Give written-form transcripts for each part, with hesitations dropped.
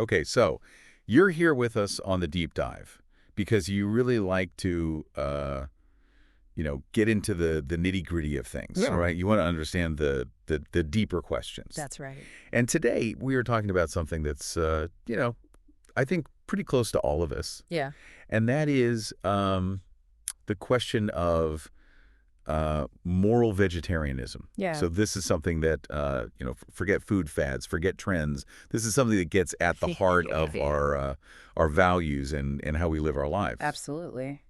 Okay, so you're here with us on the deep dive because you really like to, get into the nitty-gritty of things, Yeah. right? You want to understand the deeper questions. That's right. And today we are talking about something that's, I think pretty close to all of us. Yeah. And that is the question of moral vegetarianism. Yeah. So this is something that, forget food fads, forget trends. This is something that gets at the heart of our values and how we live our lives. Absolutely.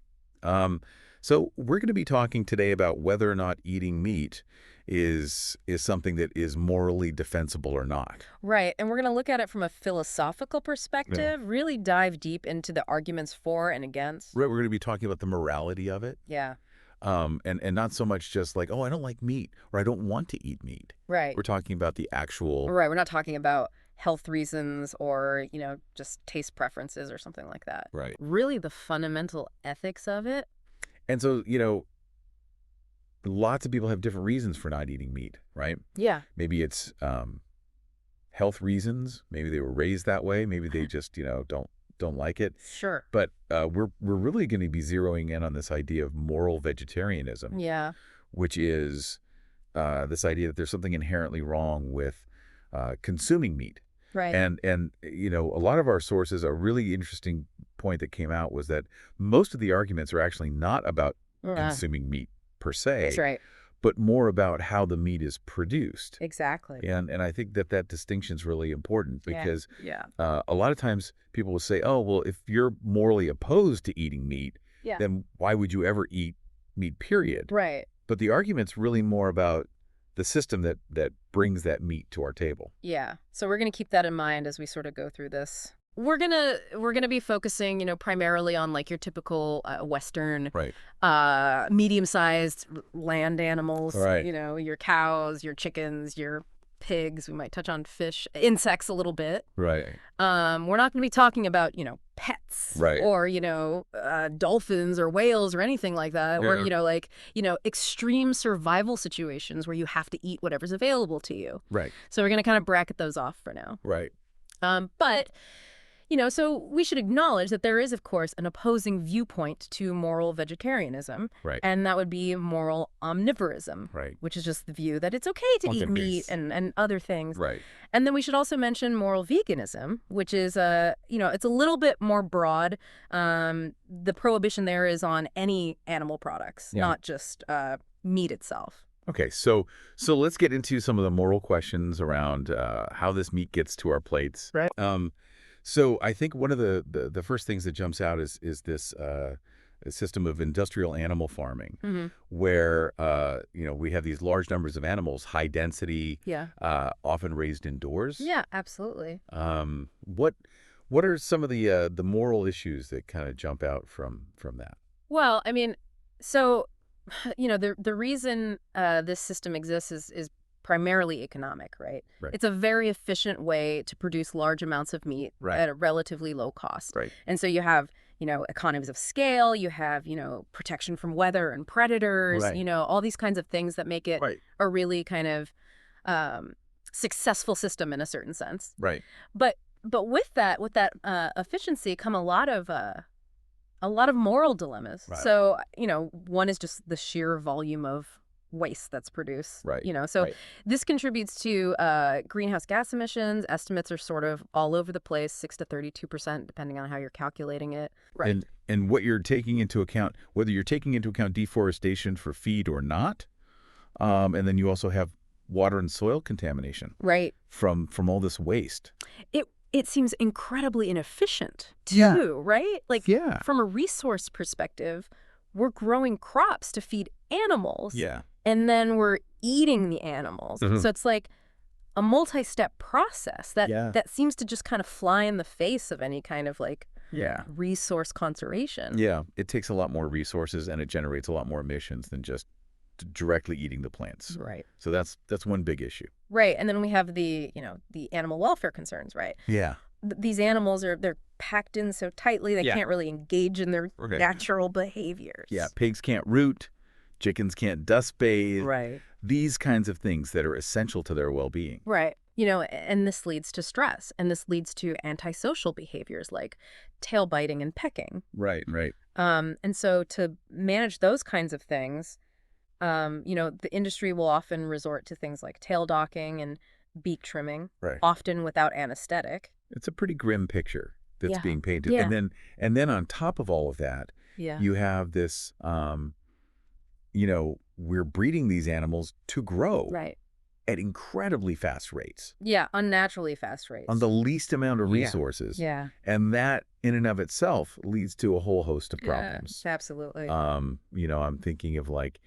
So we're going to be talking today about whether or not eating meat is something that is morally defensible or not. Right. And we're going to look at it from a philosophical perspective, really dive deep into the arguments for and against. Right. We're going to be talking about the morality of it. Yeah. And not so much just like, oh, I don't like meat or I don't want to eat meat. Right. We're talking about the actual... Right. We're not talking about health reasons or, just taste preferences or something like that. Right. Really the fundamental ethics of it. And so, lots of people have different reasons for not eating meat, right? Yeah. Maybe it's health reasons. Maybe they were raised that way. Maybe they just, don't like it. Sure. But we're really going to be zeroing in on this idea of moral vegetarianism. Yeah. Which is this idea that there's something inherently wrong with consuming meat. Right. And a lot of our sources, a really interesting point that came out was that most of the arguments are actually not about consuming meat per se. That's right. But more about how the meat is produced. Exactly. And I think that distinction is really important because Yeah. a lot of times people will say, oh, well, if you're morally opposed to eating meat, then why would you ever eat meat, period? Right. But the argument's really more about the system that brings that meat to our table. Yeah. So we're going to keep that in mind as we sort of go through this. We're gonna be focusing, primarily on like your typical Western, right, medium-sized land animals. Right. Your cows, your chickens, your pigs. We might touch on fish, insects a little bit. Right. We're not going to be talking about pets, right, or dolphins or whales or anything like that, or extreme survival situations where you have to eat whatever's available to you. Right. So we're going to kind of bracket those off for now. Right. But so we should acknowledge that there is, of course, an opposing viewpoint to moral vegetarianism. Right. And that would be moral omnivorism. Right. Which is just the view that it's okay to eat meat and other things. Right. And then we should also mention moral veganism, which is, it's a little bit more broad. The prohibition there is on any animal products, not just meat itself. Okay, so let's get into some of the moral questions around how this meat gets to our plates. Right. So I think one of the first things that jumps out is this system of industrial animal farming, where we have these large numbers of animals, high density, often raised indoors. Yeah, absolutely. What are some of the moral issues that kind of jump out from that? Well, I mean, so the reason this system exists is primarily economic, right? Right. It's a very efficient way to produce large amounts of meat at a relatively low cost. Right. And so you have, economies of scale, you have, protection from weather and predators, all these kinds of things that make it a really kind of successful system in a certain sense. Right. But with that efficiency come a lot of moral dilemmas. Right. So, one is just the sheer volume of waste that's produced. Right. So this contributes to greenhouse gas emissions. Estimates are sort of all over the place, 6 to 32%, depending on how you're calculating it. Right. And what you're taking into account, whether you're taking into account deforestation for feed or not, and then you also have water and soil contamination. Right. From all this waste. It seems incredibly inefficient too, right? Like from a resource perspective, we're growing crops to feed animals. Yeah. And then we're eating the animals. So it's like a multi-step process that seems to just kind of fly in the face of any kind of resource conservation. Yeah, it takes a lot more resources and it generates a lot more emissions than just directly eating the plants. Right. So that's one big issue. Right. And then we have the animal welfare concerns, right? Yeah. These animals they're packed in so tightly they can't really engage in their natural behaviors. Yeah, pigs can't root, chickens can't dust bathe. Right. These kinds of things that are essential to their well-being. Right. And this leads to stress, and this leads to antisocial behaviors like tail biting and pecking. Right, right. And so to manage those kinds of things, the industry will often resort to things like tail docking and beak trimming, Right. often without anesthetic. It's a pretty grim picture that's Yeah. being painted. Yeah. And then on top of all of that, Yeah. you have this, we're breeding these animals to grow Right. at incredibly fast rates Yeah, unnaturally fast rates. on the least amount of resources. Yeah. And that in and of itself leads to a whole host of problems. Yeah, absolutely. I'm thinking of like,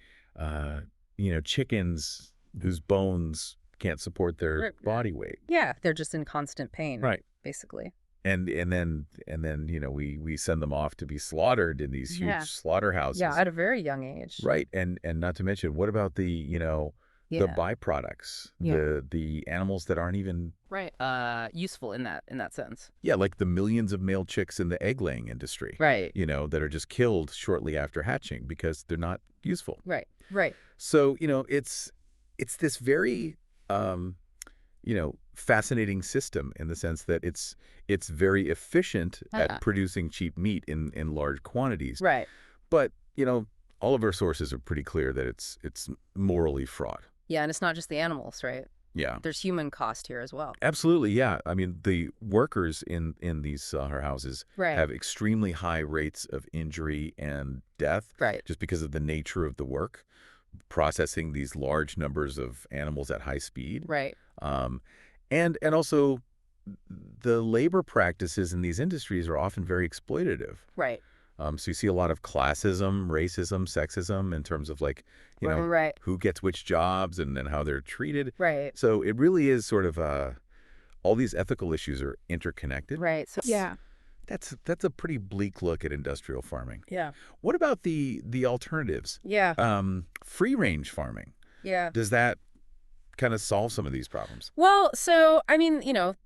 chickens whose bones can't support their body weight. Yeah, they're just in constant pain. Right. Basically. And then we send them off to be slaughtered in these huge slaughterhouses. Yeah, at a very young age. Right. And not to mention, what about the byproducts, the animals that aren't even useful in that sense. Yeah, like the millions of male chicks in the egg laying industry. Right. That are just killed shortly after hatching because they're not useful. Right. Right. So, it's this very fascinating system in the sense that it's very efficient at producing cheap meat in large quantities. Right. But, all of our sources are pretty clear that it's morally fraught. Yeah, and it's not just the animals, right? Yeah. There's human cost here as well. Absolutely, yeah. I mean, the workers in these slaughterhouses have extremely high rates of injury and death just because of the nature of the work, processing these large numbers of animals at high speed. Right. And also the labor practices in these industries are often very exploitative. Right. So you see a lot of classism, racism, sexism in terms of like, who gets which jobs and then how they're treated. Right. So it really is sort of all these ethical issues are interconnected. Right. So That's a pretty bleak look at industrial farming. Yeah. What about the alternatives? Yeah. Free range farming. Yeah. Does that kind of solve some of these problems? Well, so I mean,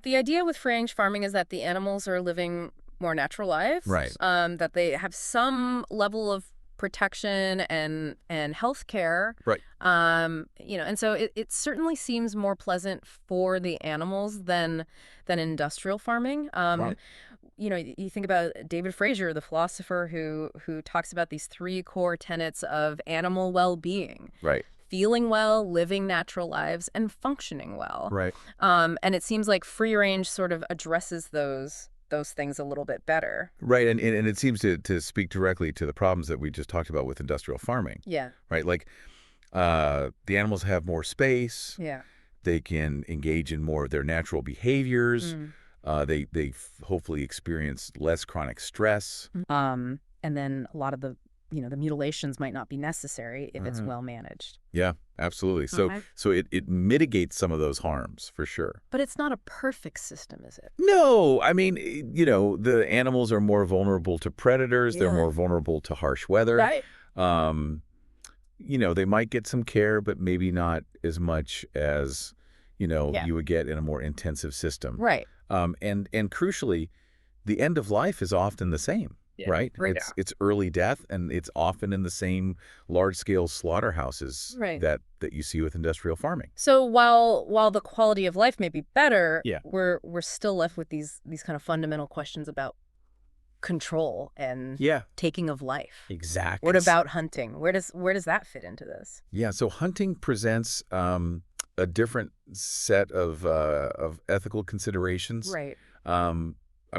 the idea with free range farming is that the animals are living more natural lives. Right. That they have some level of protection and health care. Right. And so it certainly seems more pleasant for the animals than industrial farming. Right. You think about David Fraser, the philosopher who talks about these 3 core tenets of animal well-being. Right. Feeling well, living natural lives, and functioning well. Right. And it seems like free range sort of addresses those things a little bit better. Right. And it seems to speak directly to the problems that we just talked about with industrial farming. Yeah. Right. Like the animals have more space. Yeah. They can engage in more of their natural behaviors. They hopefully experience less chronic stress. And then a lot of the mutilations might not be necessary if it's well managed. Yeah, absolutely. So it mitigates some of those harms for sure. But it's not a perfect system, is it? No, I mean, the animals are more vulnerable to predators. They're more vulnerable to harsh weather. Right. They might get some care, but maybe not as much as, you would get in a more intensive system. Right. And crucially, the end of life is often the same. Yeah. Right? It's early death, and it's often in the same large-scale slaughterhouses that you see with industrial farming. So while the quality of life may be better, we're still left with these kind of fundamental questions about control and taking of life. Exactly. What about hunting? Where does that fit into this? Yeah, so hunting presents a different set of ethical considerations. Right. I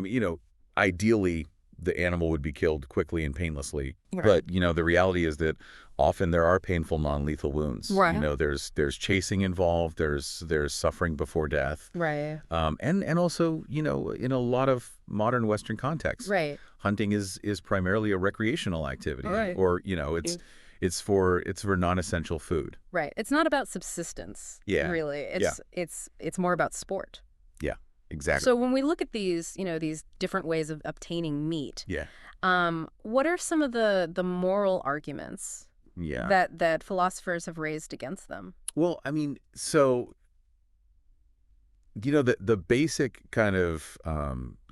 mean, ideally the animal would be killed quickly and painlessly. Right. But, the reality is that often there are painful non-lethal wounds. Right. There's chasing involved, there's suffering before death. Right. And also, in a lot of modern Western contexts, hunting is primarily a recreational activity. Right. Or, it's for non-essential food. Right. It's not about subsistence. Yeah. Really. It's more about sport. Yeah. Exactly. So when we look at these different ways of obtaining meat, what are some of the moral arguments that philosophers have raised against them? Well, I mean, so the basic kind of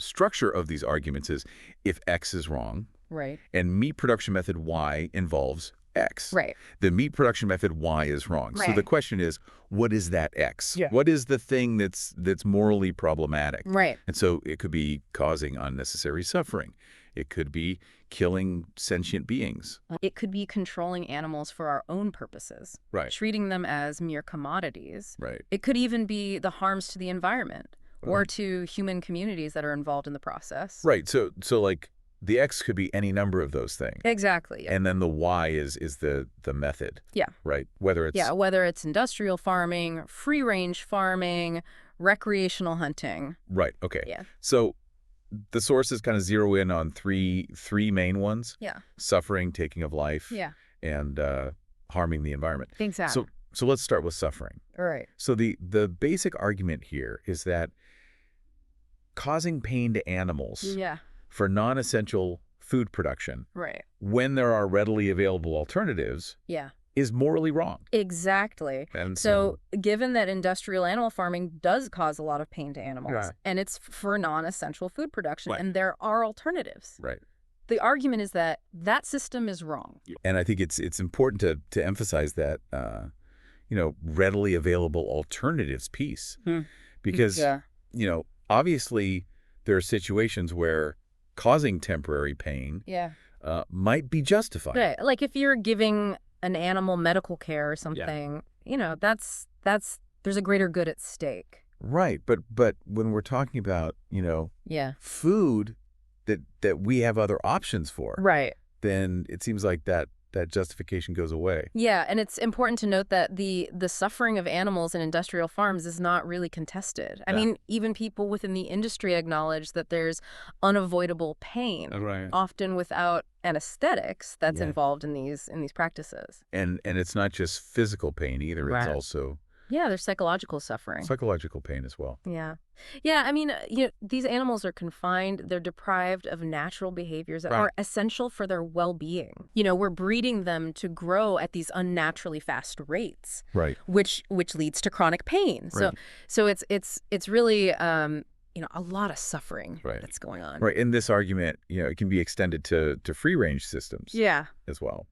structure of these arguments is if X is wrong, right, and meat production method Y involves X. Right. The meat production method Y is wrong. Right. So the question is, what is that X? Yeah. What is the thing that's morally problematic? Right. And so it could be causing unnecessary suffering. It could be killing sentient beings. It could be controlling animals for our own purposes. Right. Treating them as mere commodities. Right. It could even be the harms to the environment or to human communities that are involved in the process. Right. So like the X could be any number of those things. Exactly. Yeah. And then the Y is the method. Yeah. Right. Whether it's industrial farming, free-range farming, recreational hunting. Right. Okay. Yeah. So the sources kind of zero in on three main ones. Yeah. Suffering, taking of life, Yeah. and harming the environment. Exactly. So let's start with suffering. All right. So the basic argument here is that causing pain to animals for non-essential food production, right, when there are readily available alternatives, is morally wrong. Exactly. And so given that industrial animal farming does cause a lot of pain to animals, and it's for non-essential food production, and there are alternatives. Right. The argument is that that system is wrong. And I think it's important to emphasize that, readily available alternatives piece. Because, obviously there are situations where causing temporary pain might be justified. Right. Like if you're giving an animal medical care or something, there's a greater good at stake. Right. But when we're talking about, food that we have other options for, right, then it seems like that justification goes away. Yeah, and it's important to note that the suffering of animals in industrial farms is not really contested. I mean, even people within the industry acknowledge that there's unavoidable pain, often without anesthetics that's involved in these practices. And it's not just physical pain either. It's also there's psychological suffering. Psychological pain as well. Yeah. I mean, these animals are confined. They're deprived of natural behaviors that are essential for their well-being. We're breeding them to grow at these unnaturally fast rates, which leads to chronic pain. So it's really a lot of suffering that's going on. Right. In this argument, it can be extended to free-range systems. As well.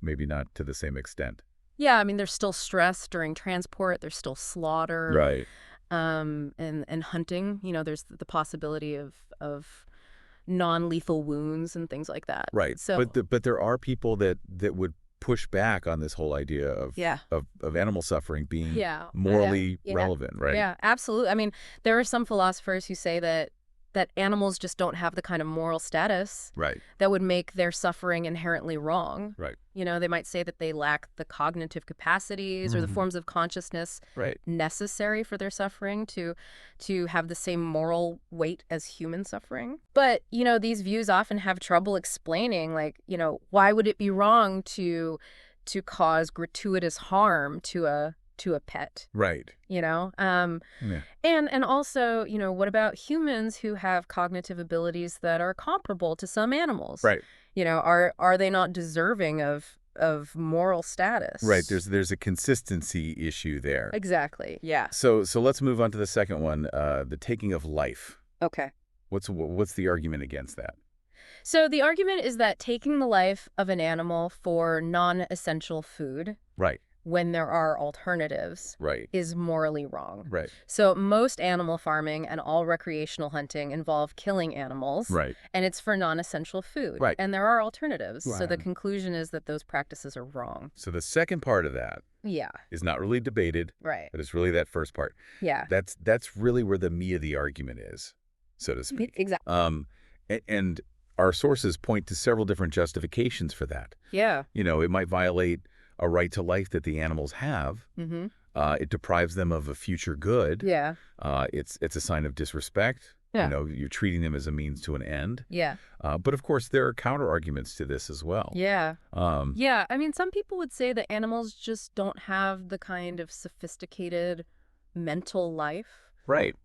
Maybe not to the same extent. Yeah, I mean, there's still stress during transport. There's still slaughter. Right. And hunting. There's the possibility of non-lethal wounds and things like that. Right. So, but there are people that would push back on this whole idea of animal suffering being morally relevant, right? Yeah, absolutely. I mean, there are some philosophers who say that animals just don't have the kind of moral status that would make their suffering inherently wrong. Right. They might say that they lack the cognitive capacities or the forms of consciousness necessary for their suffering to have the same moral weight as human suffering. But, these views often have trouble explaining, like, why would it be wrong to cause gratuitous harm to a pet? Right. And also, what about humans who have cognitive abilities that are comparable to some animals? Right. Are they not deserving of moral status? Right. There's a consistency issue there. Exactly. Yeah. So let's move on to the second one, the taking of life. Okay. What's the argument against that? So the argument is that taking the life of an animal for non-essential food, when there are alternatives, is morally wrong. Right. So most animal farming and all recreational hunting involve killing animals. Right. And it's for non-essential food. Right. And there are alternatives. So the conclusion is that those practices are wrong. So the second part of that is not really debated. Right. But it's really that first part. Yeah. That's really where the meat of the argument is, so to speak. Exactly. And our sources point to several different justifications for that. Yeah. It might violate a right to life that the animals have. It deprives them of a future good. Yeah. It's a sign of disrespect. Yeah. You're treating them as a means to an end. Yeah. But of course, there are counter arguments to this as well. Yeah. I mean, some people would say that animals just don't have the kind of sophisticated mental life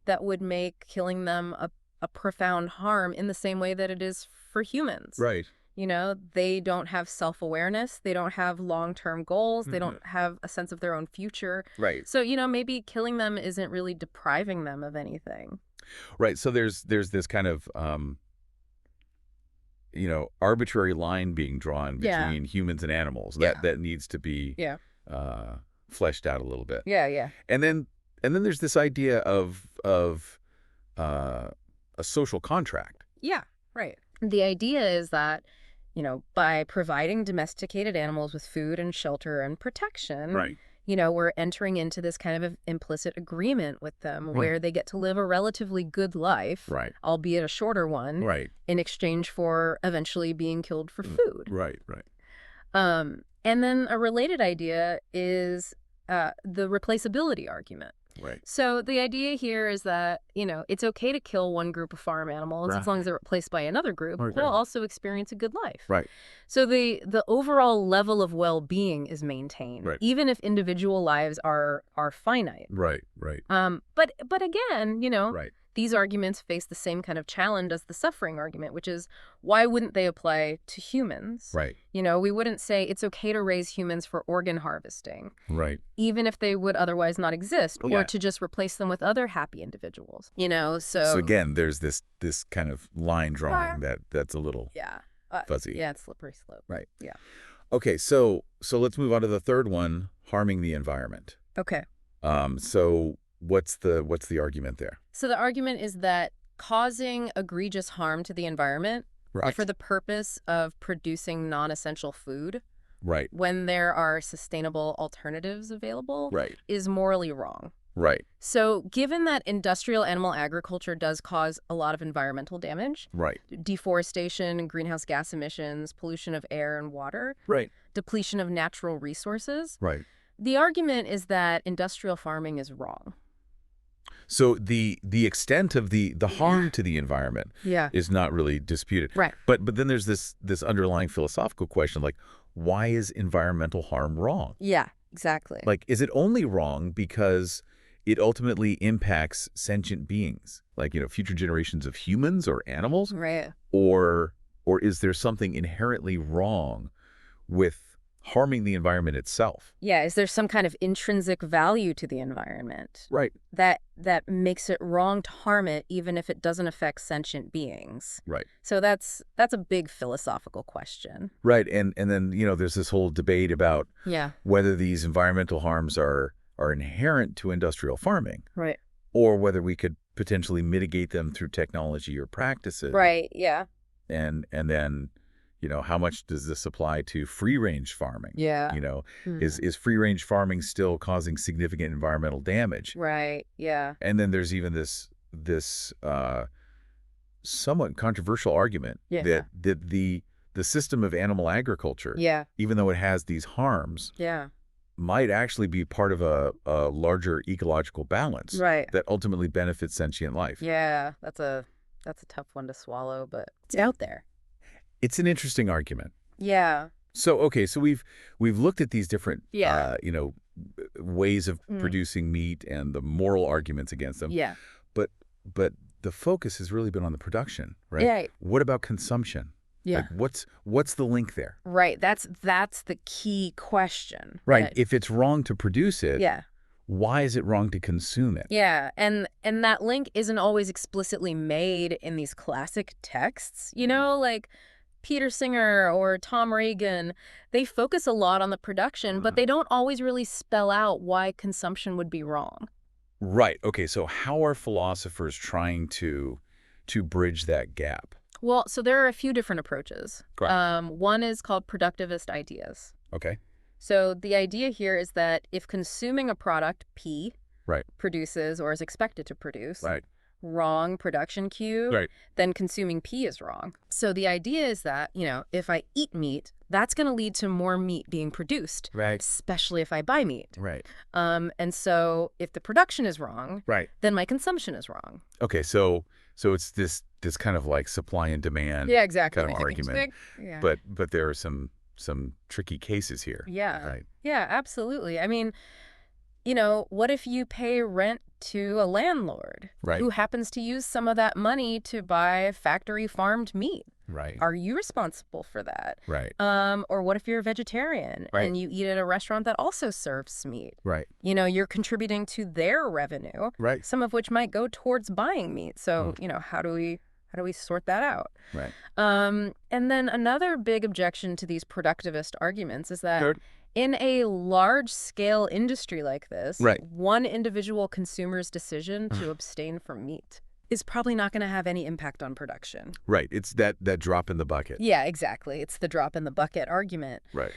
that would make killing them a profound harm in the same way that it is for humans. Right. They don't have self-awareness. They don't have long-term goals. They don't have a sense of their own future. Right. So, maybe killing them isn't really depriving them of anything. Right. So there's this kind of arbitrary line being drawn Yeah. between humans and animals Yeah. that needs to be Yeah. fleshed out a little bit. Yeah, yeah. And then there's this idea of a social contract. Yeah, right. The idea is that, by providing domesticated animals with food and shelter and protection, Right. we're entering into this kind of implicit agreement with them where they get to live a relatively good life, Right. albeit a shorter one, Right. in exchange for eventually being killed for food. Right. Right. And then a related idea is the replaceability argument. Right. So the idea here is that, it's okay to kill one group of farm animals as long as they're replaced by another group. Okay. They'll also experience a good life. Right. So the overall level of well-being is maintained, Right. even if individual lives are finite. Right. Right. But again, Right. these arguments face the same kind of challenge as the suffering argument, which is why wouldn't they apply to humans? Right. We wouldn't say it's okay to raise humans for organ harvesting, Right. even if they would otherwise not exist, Yeah. or to just replace them with other happy individuals. So again, there's this kind of line drawing that's a little yeah, fuzzy. yeah, it's slippery slope. Right. Yeah. Okay, so let's move on to the third one, harming the environment. Okay. So what's the argument there? So the argument is that causing egregious harm to the environment Right. for the purpose of producing non-essential food Right. when there are sustainable alternatives available Right. is morally wrong. Right. So given that industrial animal agriculture does cause a lot of environmental damage, Right. deforestation, greenhouse gas emissions, pollution of air and water, Right. depletion of natural resources, Right. the argument is that industrial farming is wrong. So the extent of the harm to the environment Yeah. is not really disputed. Right. But then there's this underlying philosophical question, like, why is environmental harm wrong? Yeah, exactly. Like, is it only wrong because it ultimately impacts sentient beings, like, future generations of humans or animals? Right. Or is there something inherently wrong with harming the environment itself? Yeah, is there some kind of intrinsic value to the environment Right. that makes it wrong to harm it even if it doesn't affect sentient beings? Right. So that's a big philosophical question. Right. And then, there's this whole debate about Yeah. whether these environmental harms are inherent to industrial farming, Right. or whether we could potentially mitigate them through technology or practices. Right, yeah. And then, how much does this apply to free-range farming? Yeah. Is free-range farming still causing significant environmental damage? Right, yeah. And then there's even this somewhat controversial argument that the system of animal agriculture, Yeah. even though it has these harms, Yeah. might actually be part of a larger ecological balance Right. that ultimately benefits sentient life. Yeah, that's a tough one to swallow, but it's out there. It's an interesting argument. Yeah. So, okay, so we've looked at these different, Yeah. ways of producing meat and the moral arguments against them. Yeah. But the focus has really been on the production, right? Yeah. What about consumption? Yeah. Like, what's the link there? Right. That's the key question. Right. If it's wrong to produce it, Yeah. why is it wrong to consume it? Yeah, and that link isn't always explicitly made in these classic texts, like Peter Singer or Tom Reagan. They focus a lot on the production, but they don't always really spell out why consumption would be wrong. Right. Okay, so how are philosophers trying to bridge that gap? Well, so there are a few different approaches. Correct. One is called productivist ideas. Okay. So the idea here is that if consuming a product, P, Right. produces or is expected to produce, Right. wrong production cue, Right. then consuming P is wrong. So the idea is that, if I eat meat, that's going to lead to more meat being produced, Right. especially if I buy meat. Right. And so if the production is wrong, Right. then my consumption is wrong. Okay, so it's this kind of like supply and demand Yeah, exactly. kind of argument. Yeah. But there are some tricky cases here. Yeah. Right. Yeah, absolutely. I mean, what if you pay rent to a landlord Right. who happens to use some of that money to buy factory farmed meat? Right. Are you responsible for that? Right. Or what if you're a vegetarian Right. and you eat at a restaurant that also serves meat? Right. You're contributing to their revenue, Right. some of which might go towards buying meat. So, how do How do we sort that out? Right. And then another big objection to these productivist arguments is that Sure. in a large-scale industry like this, Right. one individual consumer's decision to abstain from meat is probably not going to have any impact on production. Right. It's that drop in the bucket. Yeah, exactly. It's the drop in the bucket argument. Right.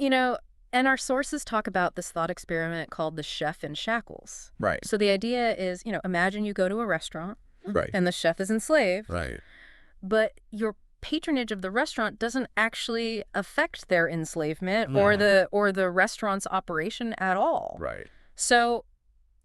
You know, and our sources talk about this thought experiment called the chef in shackles. Right. So the idea is, imagine you go to a restaurant Right. and the chef is enslaved. Right. But your patronage of the restaurant doesn't actually affect their enslavement or the restaurant's operation at all. Right. So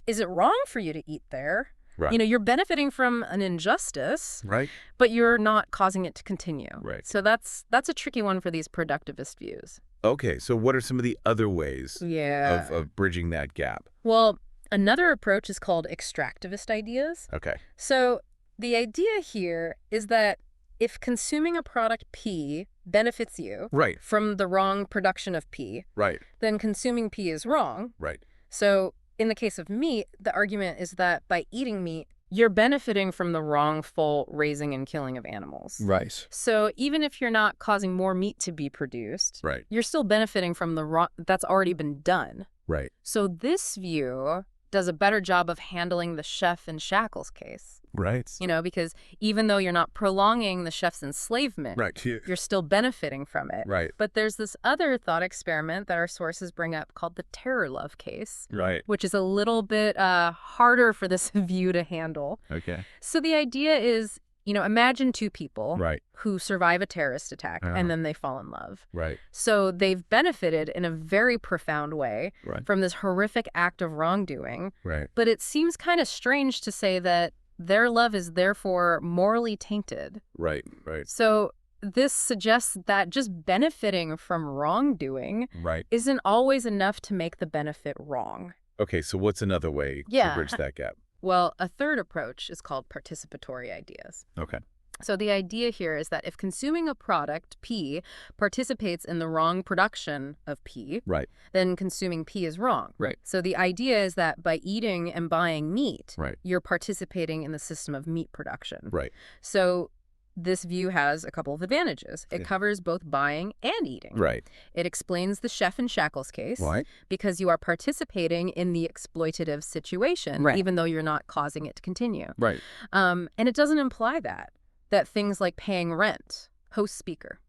is it wrong for you to eat there? Right. You're benefiting from an injustice, Right. but you're not causing it to continue. Right. So that's a tricky one for these productivist views. Okay, so what are some of the other ways Yeah. of bridging that gap? Well, another approach is called extractivist ideas. Okay. So the idea here is that if consuming a product P benefits you Right. from the wrong production of P, Right. then consuming P is wrong. Right. So in the case of meat, the argument is that by eating meat, you're benefiting from the wrongful raising and killing of animals. Right. So even if you're not causing more meat to be produced, Right. you're still benefiting from the wrong that's already been done. Right. So this view does a better job of handling the chef in shackles case. Right. Because even though you're not prolonging the chef's enslavement, Right. you're still benefiting from it. Right. But there's this other thought experiment that our sources bring up called the terror love case, Right. which is a little bit harder for this view to handle. Okay. So the idea is, imagine two people Right. who survive a terrorist attack and then they fall in love. Right. So they've benefited in a very profound way Right. from this horrific act of wrongdoing. Right. But it seems kind of strange to say that their love is therefore morally tainted. Right. Right. So this suggests that just benefiting from wrongdoing Right. isn't always enough to make the benefit wrong. Okay, so what's another way to Yeah. bridge that gap? Well, a third approach is called participatory ideas. Okay. So the idea here is that if consuming a product, P, participates in the wrong production of P, Right. then consuming P is wrong. Right. So the idea is that by eating and buying meat, Right. you're participating in the system of meat production. Right. So this view has a couple of advantages. It Yeah. covers both buying and eating. Right. It explains the chef in shackles case Why? because you are participating in the exploitative situation, Right. even though you're not causing it to continue. Right. And it doesn't imply that things like paying rent, host speaker,